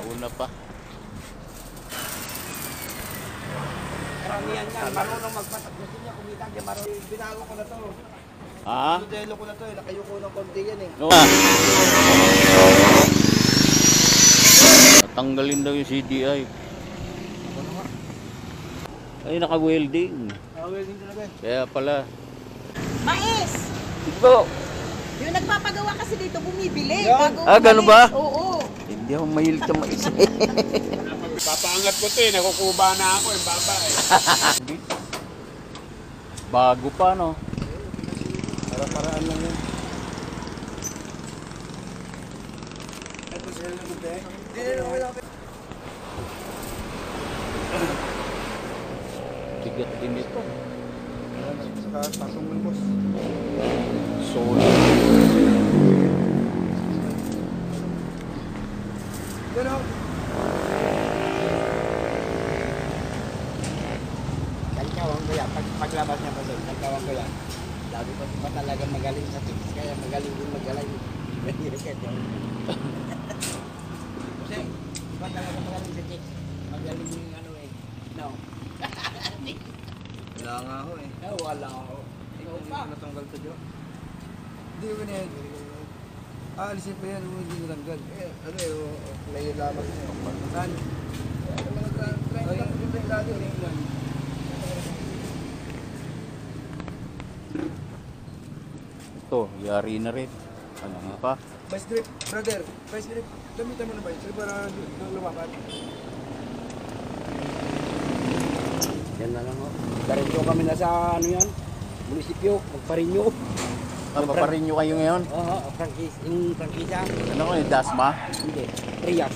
Nauna pa. Karamihan yan, marunong magpatak. Gusto niya kumita niya marunong. Binago ko na to. Ha? Modelo ko na to eh. Nakayuko ng konti yan eh. No. Tanggalin daw yung CDI. Ay, naka-welding. Naka-welding talaga eh. Kaya pala. Mais! Ito. Yung nagpapagawa kasi dito bumibili. Yan. Bago Gano'n umalis. ba? Oo. Hindi ako mahilig sa mais. Papaangat ko to eh, nakukuba na ako yung baba eh. Bago pa, no? Para-paraan lang yan. Ito sila na gube. Hindi. Sigat din ito. Saka pasong mo boss. Solo. Gano? Kalkawang ko yan. Paglabas niya pa doon, kalkawang ko yan. Sabi ko pa talaga magaling sa tips, kaya magaling din magaling. Kasi, pa talaga magaling sa tips. Magaling yung ano eh. No. Wala nga ako eh. Wala ako. Ikaw pa. Natanggal to Diyo. Hindi ko na yan. Aalisin pa yan, hindi natanggal. Ano eh, layo lamang. Saan? Ito, yari na rin. Ano nga pa? Vice grip, brother. Vice grip. Gamitan mo na vice grip para lumapan. Yan na lang o. Parinyo kami na sa ano yan? Munisipyo, magparinyo. Paparin nyo kayo ngayon? Oo, franchise. Yung franchise. Ano ko yung Dasma? Hindi, Trias.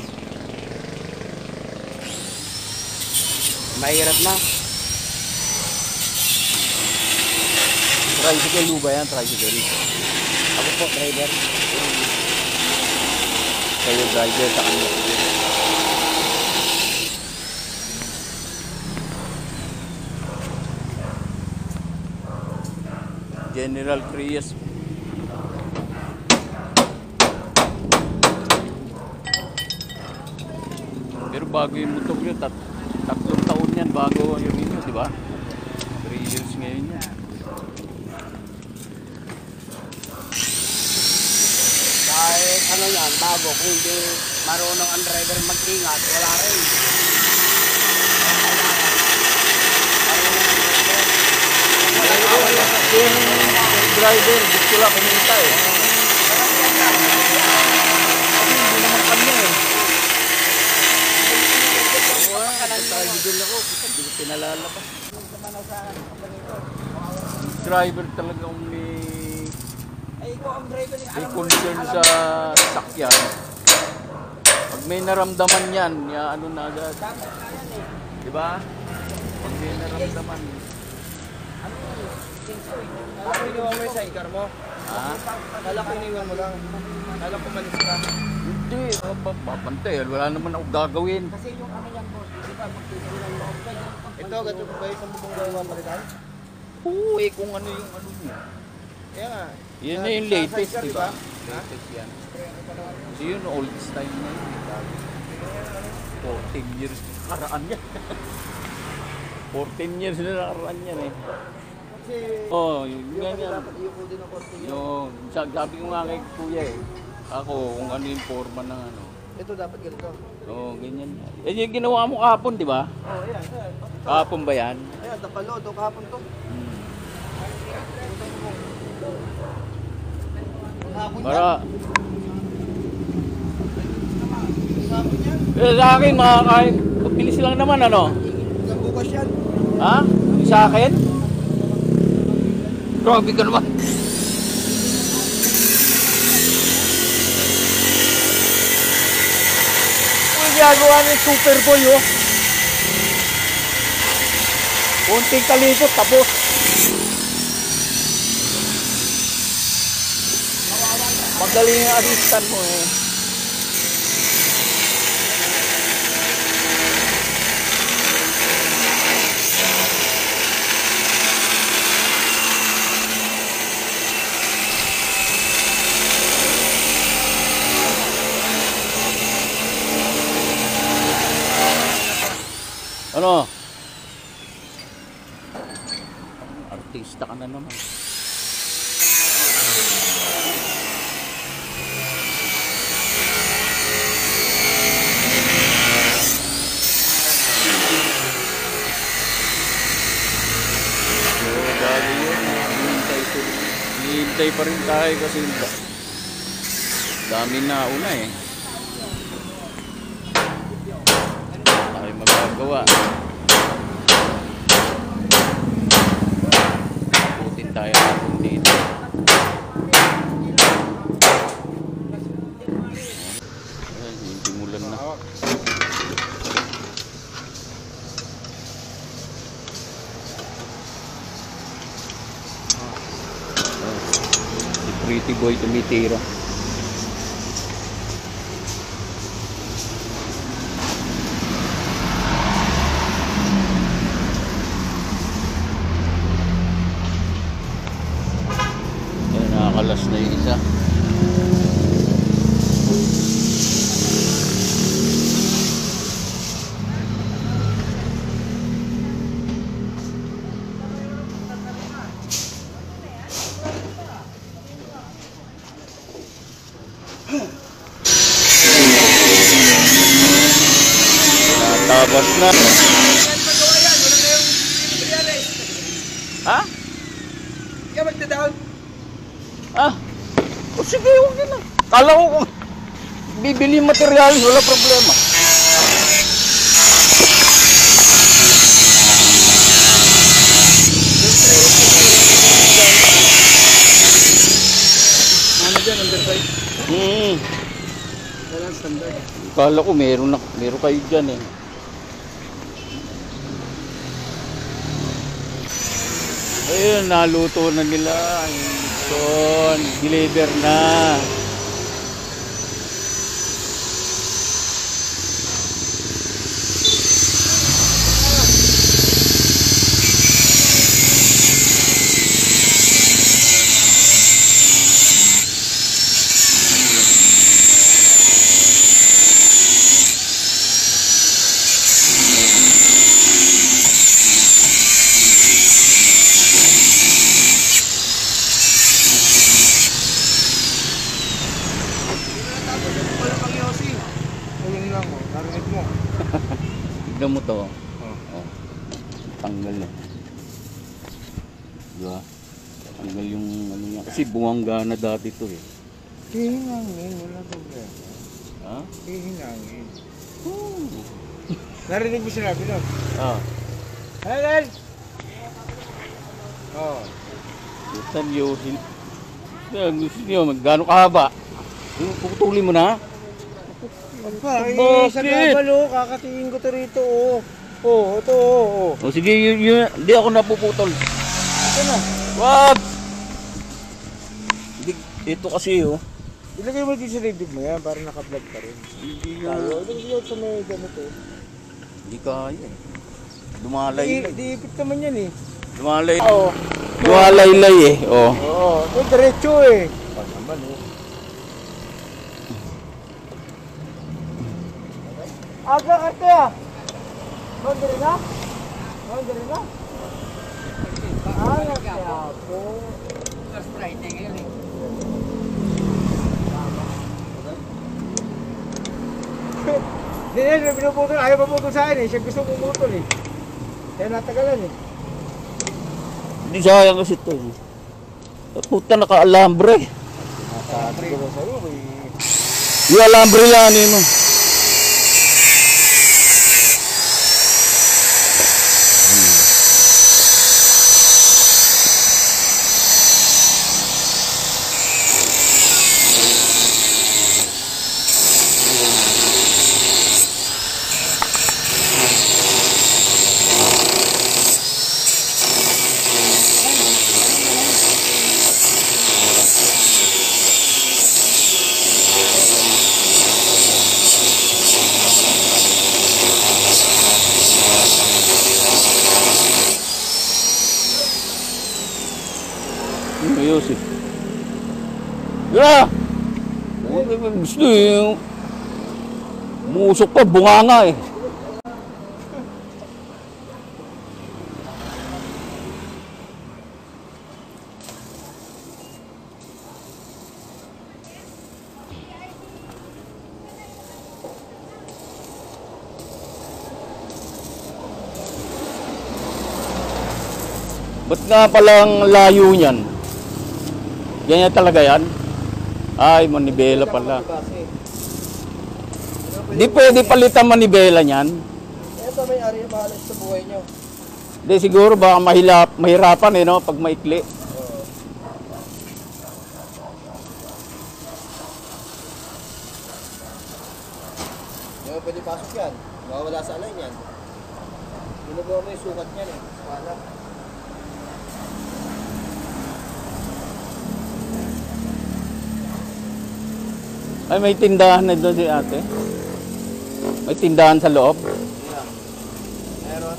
Mahirap na. Tricycle ba yan? Tricycle. Ako po, driver. Kayo driver sa kanila. General Trias. Pero bago yung motor yun, tatlong taon yan bago yung inyo, di ba? 3 years ngayon yan. Kahit ano yan, bago, kung hindi marunong ang driver mag-ingat, wala rin. Yung driver, gusto lang kumita eh. Kasi hindi naman kanya eh. Driver ako, hindi ko pinalalabas. Driver talagang Ay, ikaw ang driver niya. may concern sa sakyan. Pag may naramdaman yan, ano na agad. Di ba? Pag may naramdaman. Ano ginawa mo sa ikar mo? Ha? Kala ko iniwan mo lang. Kala ko malis ka. Hindi, papantay. Wala naman ako gagawin. Kasi yung ano yan, boss, di ba, magtitigil ng loob ka. Ito, gato ba yung pambubong gawa maritan? Oo eh, kung ano yung ano niya. Kaya nga. Yun na yung latest, Sa di diba? ba? Latest yan. Kasi yun, old style na yun. 14 years nakaraan yan. 14 years na nakaraan yan eh. Kasi, Oo, yun yung ganyan. dapat iyuko din ng korte yun. Yung, sabi ko nga kay kuya eh. Ako, kung ano yung forma ng ano. Ito dapat ganito. Oo, ganyan. Yan yung ginawa mo kahapon, di ba? Oh, ayan. Kahapon ba yan? Ayan, tapalo. Ito kahapon to. Hmm. Kahapon yan. Para, Kahapon yan. sa akin, makakain. Pagbilis lang naman, ano? Hanggang bukas yan. Ha? Sa akin? Grabe ka naman. Ang ginagawa ng Superboy, oh. Kunting kalikot, tapos. Magaling ang assistant mo, eh. Ano? Artista ka na naman. Dali yun. Hihintay pa rin tayo kasi dami na una eh. Tayo magagawa. Putin tayo natin dito. Ayan, hintimulan na. Pretty boy tumitira. Ayan, nakakalas na yung isa. Tapos na. Ha? Kaya magda-down. Ah? O sige, huwag yun na. Kala ko kung bibili yung materialis, wala problema. Ano dyan, underside? Walang standard. Kala ko meron kayo dyan eh. Ayun, naluto na nila. Ayun, deliver na. Narinig mo. Tignan mo to. Oh. Tanggal na. Diba? Tanggal yung ano niya. Kasi buwangga na dati to eh. Hihingangin, wala problema. Ha? Hihingangin. Narinig mo sinabi no? Ah. Helen! Oh. Butan yun. Gusto niyo, gano'ng kahaba? Puputulin mo na? Apa, sa Bakit? kabalo, kakatingin ko to rito, oh. Oh, ito, oh. O sige, hindi ako napuputol. Ito na. Wag! Ito kasi oh. Ilagay mo din sa dibdib mo yan, para naka-vlog pa rin. Hindi Tayo, ilagay sa may ganito. Hindi kaya eh. Dumalay. Diipit naman yan eh. Dumalay. Oo. Dumalay-lay eh. Oh. Oo, ito diretso eh. Pa naman oh. Aga karte ah. Mandiri na? Mandiri na? Aga kaya po. Just Friday ngayon eh. Hindi, pinuputol. Ayaw paputol sa akin eh. Siya gusto pumutol eh. Kaya natagalan eh. Hindi sayang kasi ito. Puta naka-alambre. Nakasabi ko sa'yo eh. Yung alambre yan eh mo. Ayos eh. Yeah! Gusto eh. Musok pa, bunganga eh. Ba't nga palang layo niyan? Ganyan talaga yan? Ay, manibela pala. Di pwede palitan manibela niyan. Ito may ari mahalas sa buhay nyo. Di siguro baka mahirapan no, pag maikli. Hindi mo pwede pasok yan. Mawawala sa alay yan. Ginagawa mo yung sukat niyan eh. Wala. Ay, may tindahan na doon si ate. May tindahan sa loob. Meron.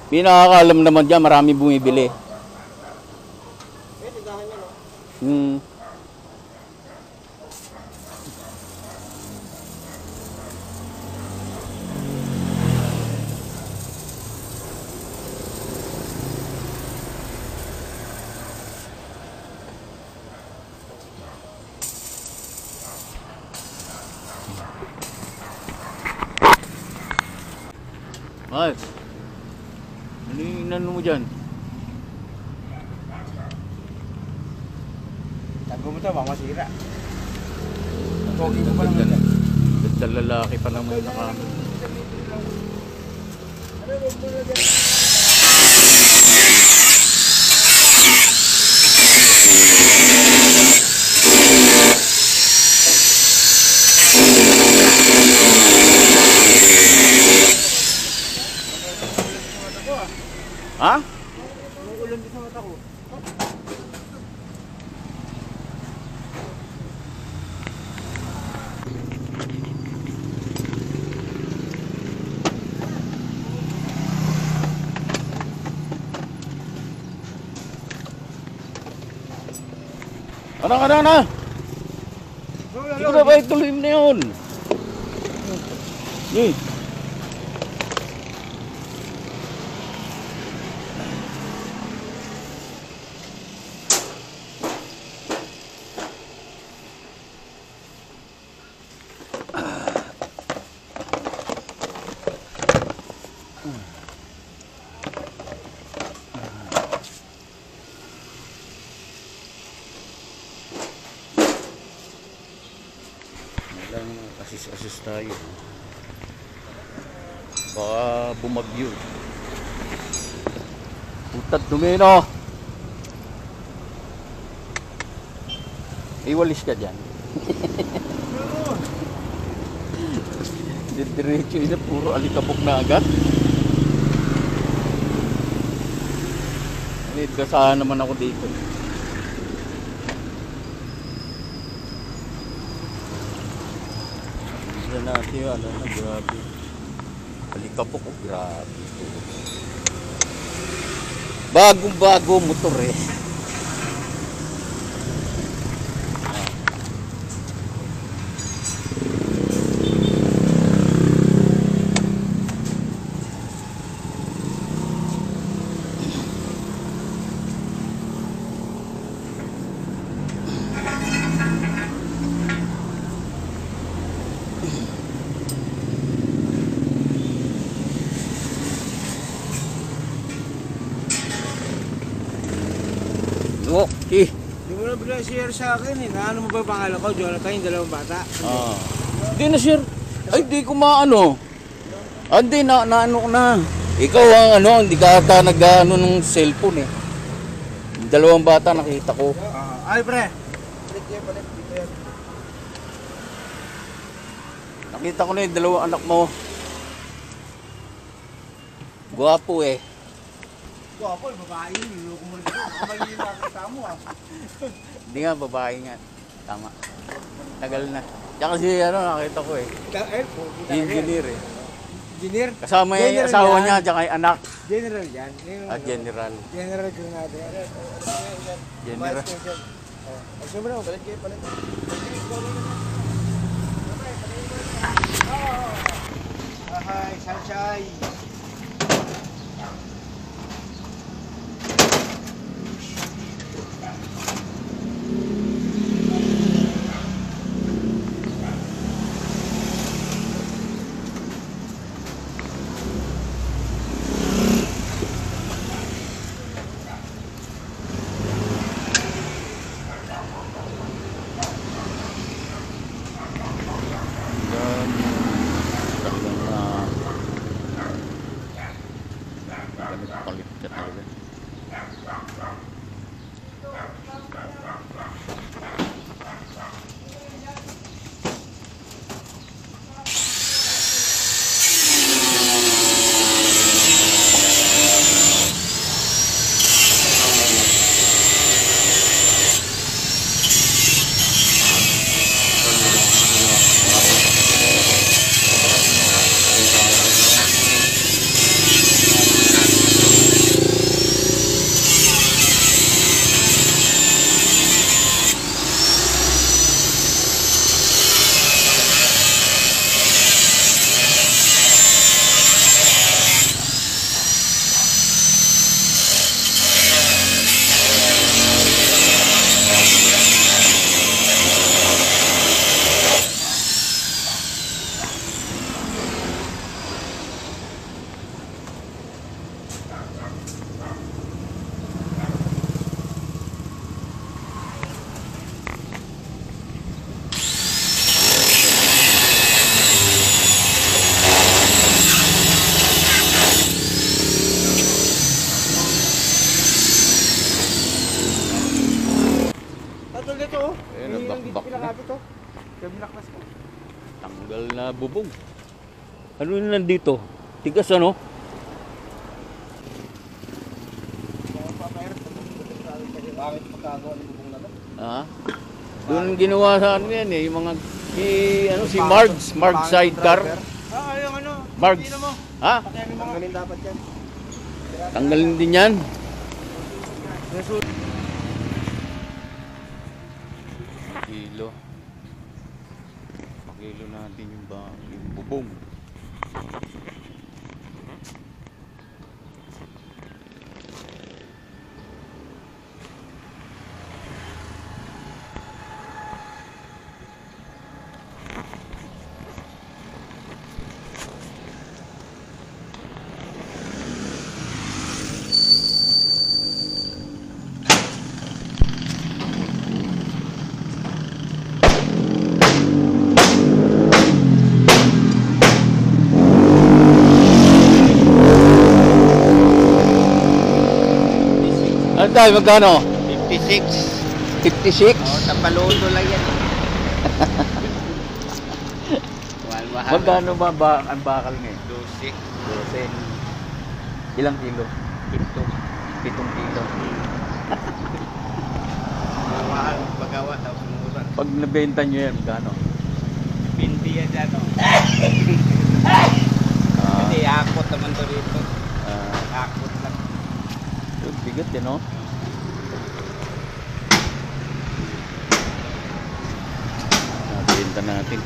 Binakakaalam naman dyan, marami bumibili. May tindahan niya no? Hmm. Ay, ano yung inano mo dyan? Tago mo ito, baka masira. Pogi mo pa lang Ganda, ito. ganda lalaki pa naman naka. Ha? Ulan din sa mata ko. Ano? Hindi ko na ba ituloy na yun? Eh. Asis tayo. Baka bumagyo. Putat dumino. Iwalis ka dyan. Diretso na puro alikabok na agad. Gasahan naman ako dito. Tignan natin yung ano na, grabe. Alikabok ko, grabe. Bagong-bago motor eh. Okay. Hindi mo na bigla share sa akin eh. Naano mo ba yung pangalan ko? Jonathan, yung dalawang bata. Hindi na sir. Ay, di ko maano. Hindi na ano ko na. Ikaw ang ano, hindi ka ata nag-ano ng cellphone eh. Yung dalawang bata nakita ko. Ay pre. Balik yan, balik. Dito yan. Nakita ko na yung dalawang anak mo. Gwapo eh. Gwapo, babae yun. Niloko mo rin ito. Kamali yung nakita mo ah. Hindi nga, babae nga. Tama. Tagal na. Tsaka si ano, nakita ko eh. Engineer eh. Engineer? Kasama yung asawa niya, tsaka yung anak. General yan. General. General Granada. General. Ay, siyempre mo, balik kayo, balik. Hi, sunshine. nagpalit ka talaga. Ayun, nagbakbak na. Tanggal na bubong. Ano yun nandito? Tigas ano? Bakit pagkagawa ng bubong na to? Ah? Doon ginawa sa ano yan eh, yung mga si Margs sidecar. Yung ano? Margs. Ha? Tanggalin dapat yan. Tanggalin din yan. Kilo. Pakilo natin yung bubong. Ano tayo, magkano? 56. 56? Sa paluto lang yan. Mahal-mahal. Magkano ba ang bakal ngayon? 12. 12. Ilang kilo? 7 kilo. Mahal paggawa tapos mura. Pag nabenta nyo yan, magkano? 20 yan dyan. Hindi, akot naman to dito. Akot lang. Bigat yan, no? Nabenta natin.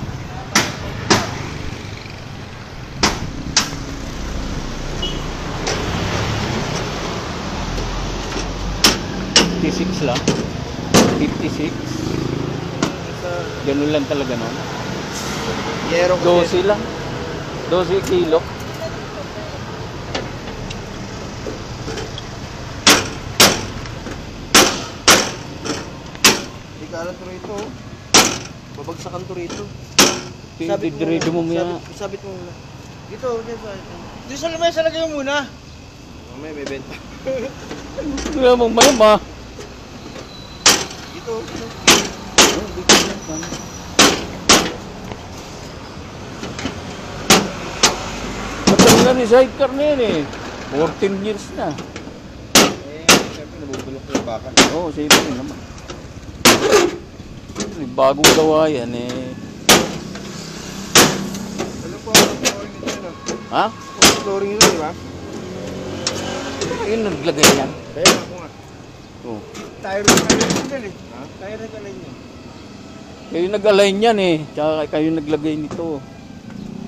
$56 lang. 56. Ganun lang talaga, no? Yero 12 lang. 12 kilo. Ikalat to rito. Babagsakan to rito. Didiredo mo muna. Sabit mo muna. Dito, dito sa lamesa lagay mo muna. Mamaya may benta. Wala mong malama. Dito. Matagal na ni sidecar na yan eh. 14 years na. Siyempre nabubulok yung bakal. Oo, safe rin naman. Bagong gawa yan eh. Ano po ang flooring nito yun? Ha? Flooring nito, di ba? Yun naglagay yan. Kaya ako nga. Oo. Tire na kayo yan eh. Ha? Tire na kayo yan. Kayo nag-align yan eh. Tsaka kayo naglagay nito.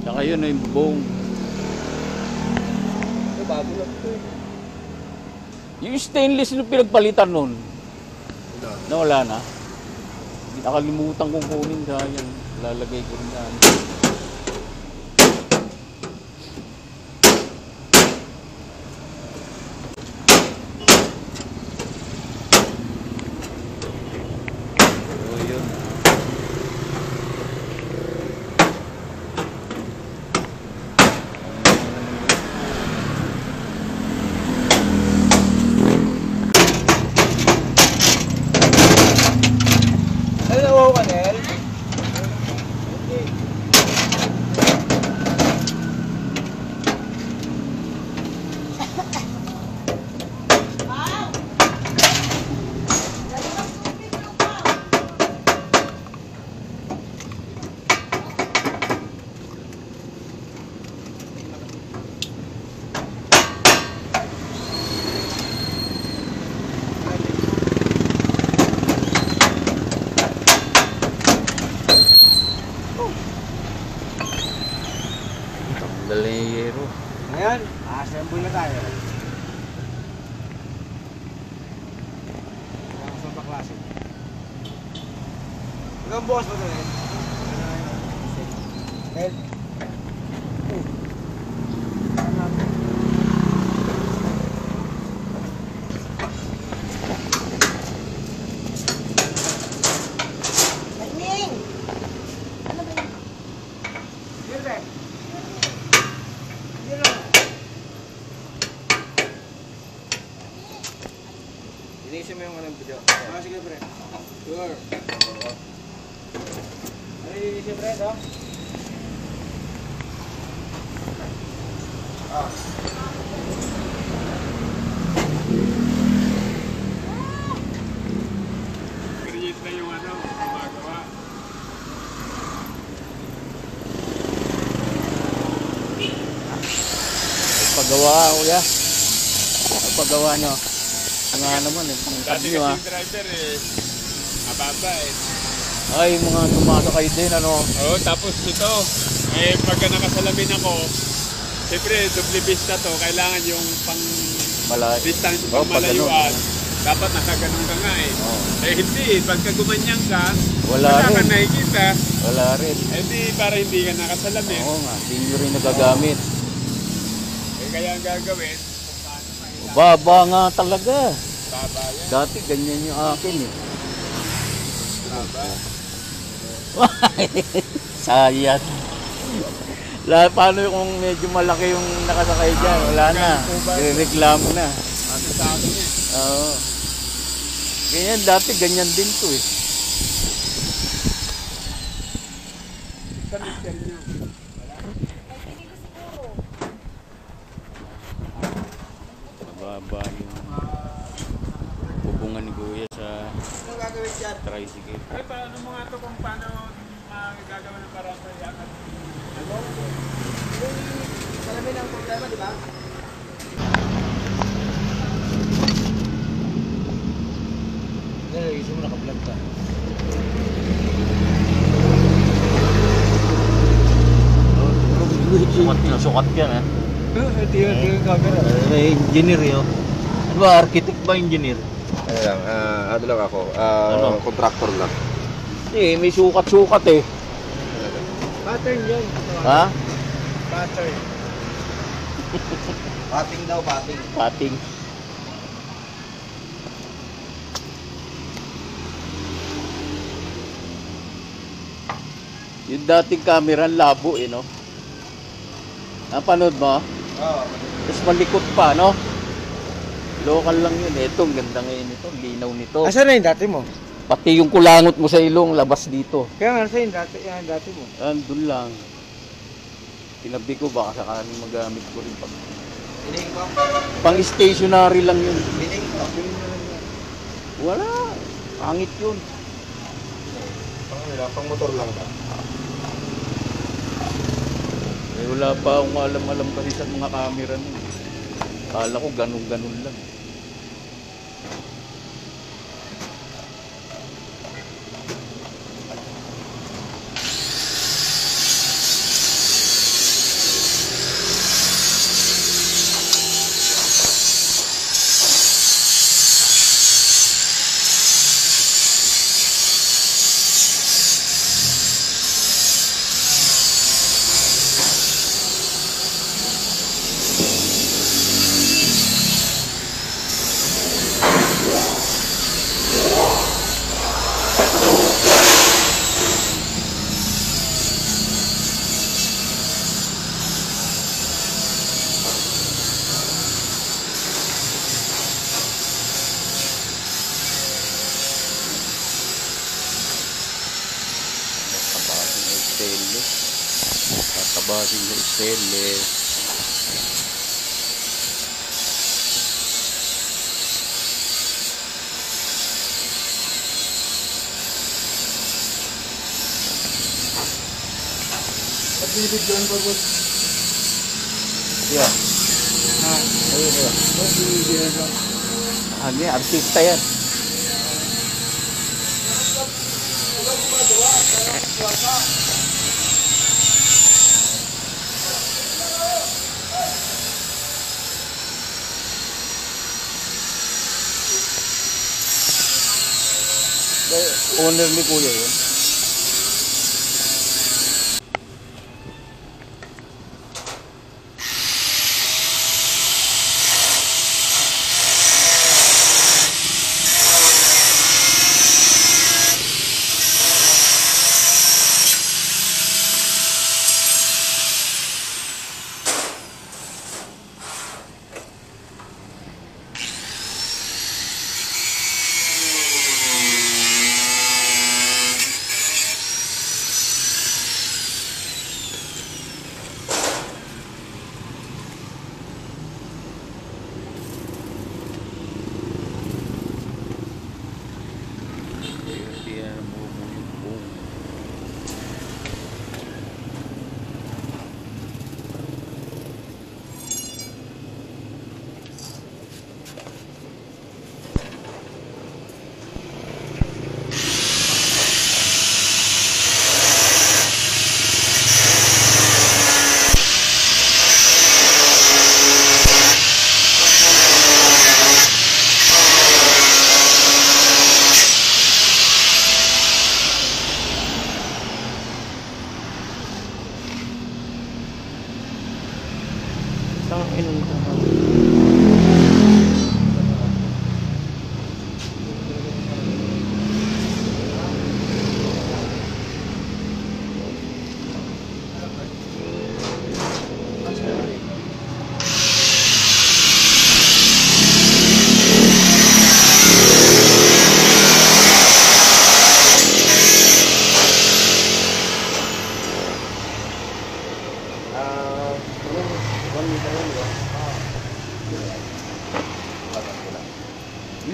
Tsaka yun na yung bubong. Ito, bago lang ito eh. Yung stainless yung pinagpalitan nun. Nawala na. Nakalimutan kong kunin, sayang. Lalagay ko rin yan. So yun. Assemble na tayo. Ang sa baklase. Ilang bukas ba ito eh? Ed? Lightning! Ano ba yun? Dirbe! Dirbe! Inisin mo yung anong video. Sige, pre. Sure. Ano inisin, pre, ito? Create na yung ano, gumagawa. Paggawa, kuya. Paggawa nyo. Nga naman eh. Pangkad Dati nyo kasi ah. yung driver eh, mababa eh. Ay, mga tumasakay din ano. Oo, tapos ito, eh pagka nakasalamin ako, siyempre, doble vista to, kailangan yung pang Malay. distance, Oh, pang pag ganun. malayuan. Dapat nakaganon ka nga eh. Oh. Eh hindi, pagka gumanyan ka, Wala ka rin. nakikita. Wala rin. Eh di, para hindi ka nakasalamin. Oo nga, hindi nyo rin nagagamit. Eh kaya ang gagawin, kung paano mahila, Baba nga talaga. baba yan. Dati ganyan yung akin eh. Baba. Sayang. Paano kung medyo malaki yung nakasakay dyan? Wala na. Reklamo na. Ano sa akin eh. Oo. Ganyan, dati ganyan din to eh. Sa mister niya. Mababa yung bubungan ni Kuya sa Ano gagawin dyan? tricycle. Ay, paano mo nga to kung paano magagawa ng parang sa iangat? Ano? Yung salamin ang problema, di ba? Isip mo naka-vlog ka. Sukat yan ha. Ito yung camera. Engineer yun. Ano ba, architect ba engineer? Ayan, ano lang ako, Ano? contractor lang. Eh, may sukat-sukat eh. Pattern yan. Ha? Pattern. Pating daw, pating. Pating. Yung dating camera, labo eh, no? Napanood mo? Oo. Tapos malikot pa, no? Local lang yun. Ito, ang ganda ngayon ito. Linaw nito. Asan na yung dati mo? Pati yung kulangot mo sa ilong, labas dito. Kaya nga, saan yung dati mo? Andun lang. Tinabi ko, baka sakaling magamit ko rin. Biling ko. Pang stationary lang yun. Biling ko. Wala. Pangit yun. Pang motor lang ba? Eh, wala pa akong alam-alam kasi sa mga camera nun. Kala ko ganun-ganun lang. Tatabasin sa stainless. Pagbibigyan pa po. Yeah. Ayun ba? Pagbibigyan ka. Ano yan? Artista yan. Owner ni Kuya yun.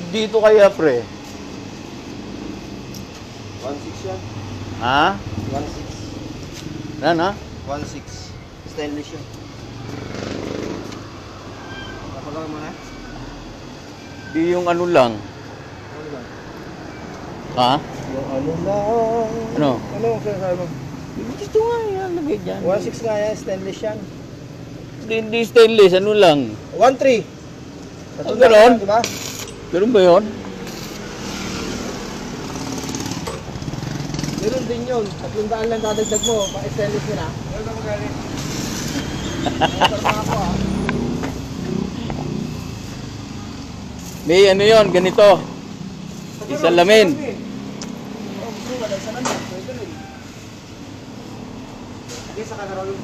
Dito kaya, pre? 1.6 yan. Ha? 1.6. Ano? 1.6. Stainless yun. Napagawa mo na? Di yung ano lang. Ano lang? Ha? Yung ano lang. Ano? Ano ang sinasabi mo? Dito nga yan, lagay dyan. 1.6 nga yan, stainless yan. Hindi stainless, ano lang. 1.3. Ganon? Diba? Ganun ba yun? Meron din yun. 300 lang dadagdag mo. Pa-stainless nila. Meron na magaling. May ano yun, ganito. Isang lamin. Hindi sa kanaralo.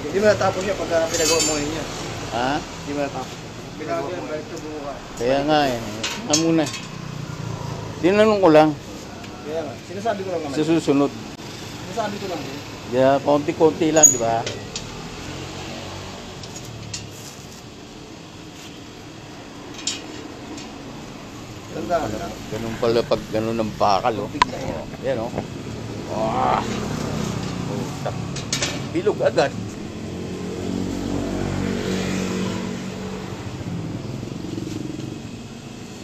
Hindi mo natapos siya pag pinagawa mo ngayon yan. Ha? Hindi mo natapos. Pinagawa mo ngayon. Kaya nga eh. Nga muna. Tinanong ko lang. Kaya nga. Sinasabi ko lang naman. Sa susunod. Sinasabi ko lang din. Yeah, konti-konti lang, di ba? Tandaan lang. Ganun pala pag ganun ng bakal, oh. Yan, oh. Ah. Oh, bilog agad.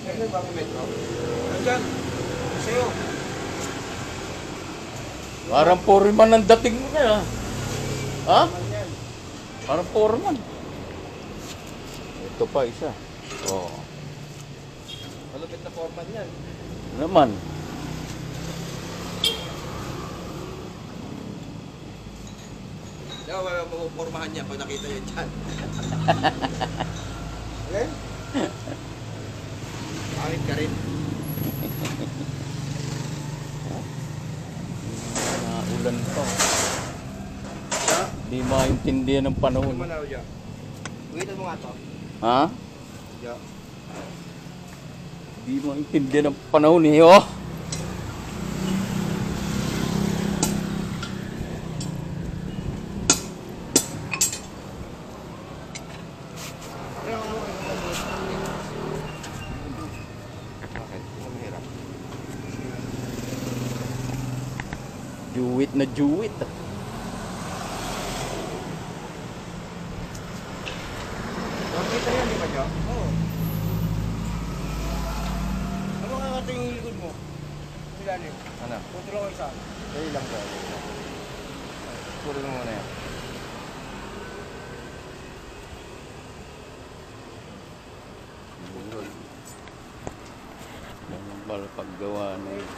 Kaya ba ang metro? Nandyan. Sa'yo. Parang foreman ang dating mo na, ha? Parang foreman. Ito pa isa. Oh. Malupit na format yan. Ano naman? Diba wala mapupormahan niya pag nakita niya dyan. Okay? Pangit ka rin. Ulan pa. Di maintindihan ng panahon. Manaw dyan. Uwitan mo nga to. Ha? Dyan. Di maintindihan ng panahon eh, oh. Bakit? Ano mahirap? Juwit na juwit. Nakita yan, di ba dyan? Oo. Ano nga natin yung likod mo? Silalim. Ano? Kontrol ko isa. Dali lang ba? Puro mo muna yan. Para paggawa na yun.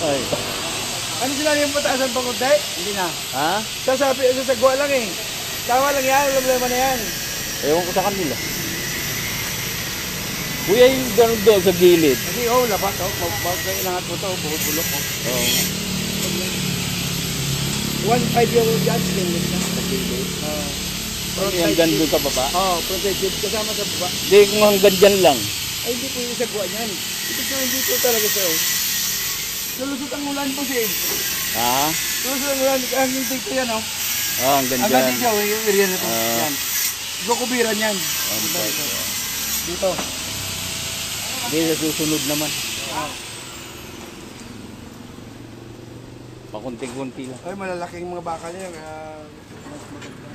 Ay. Ano sila yung pataasan pang konti? Hindi na. Ha? Sasagwa lang eh. Tama lang yan, problema na yan. Ewan ko sa kanila. Kuya, yung ganun doon sa gilid. Kasi labat pag inangat mo to, bulok mo. Oo. 1.5 yung dyan, stainless na. Yung ganun doon sa baba. Protected kasama sa baba. Hindi, kung hanggang dyan lang. Ay, hindi po yung sagwa niyan. Ito po hindi po talaga siya. Lulusot ang ulan po siya. Ha? Lulusot ang ulan, hanggang dito yan Hanggang hanggang dyan. dito yung area na to. Yan. Kukubiran yan. Dito. Hindi, sa susunod naman. Pakunti-kunti lang. Ay, malalaking mga baka niya. Mas maganda.